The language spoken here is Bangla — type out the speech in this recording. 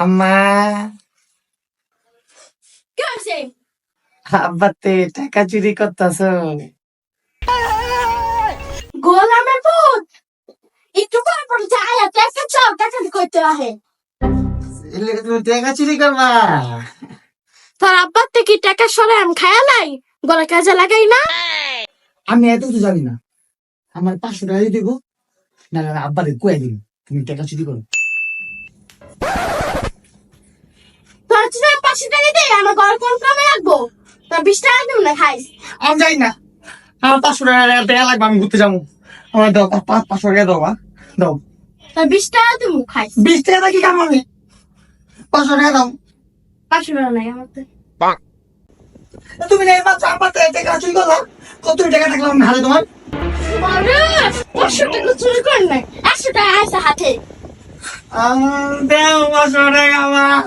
আম্মা কি হয়েছে? আব্বাতে টাকা চুরি করতেছ। গোলামের পুত একটু পর পর যায় টাকা চাও টাকা কইতে আহে। তুমি টাকা চুরি করবা? তোর আব্বার থেকে টাকা সরে আমি খায়া নাই, গলা কাজে লাগাই না। আমি এত কিছু জানি না। আমার 500 টাকা দিব, না না আব্বারে কয়ে দিন তুমি টাকা চুরি করো। তোর যদি আমি 500 টাকা দিই আমার ঘর কোন কামে রাখবো? তোর 20 টাকা দিব না খাইস। আমি জানি না, আমার 500 টাকা দেয়া লাগবে, আমি ঘুরতে যাবো। আমার দাও 500 টাকা দাও, দাও। তোর 20 টাকা দিব খাইস। 20 টাকা কি কাম হবে? 500 টাকা দাও। 500 টাকা নাই আমার তো। তুমি না এবার আমার টাকা চুরি করলাম, কত টাকা থাকলাম আমি হারে তোমার? আরে 500 টাকা চুরি করেন নাই, 100 টাকা আছে হাতে। দেও 500 টাকা আমার।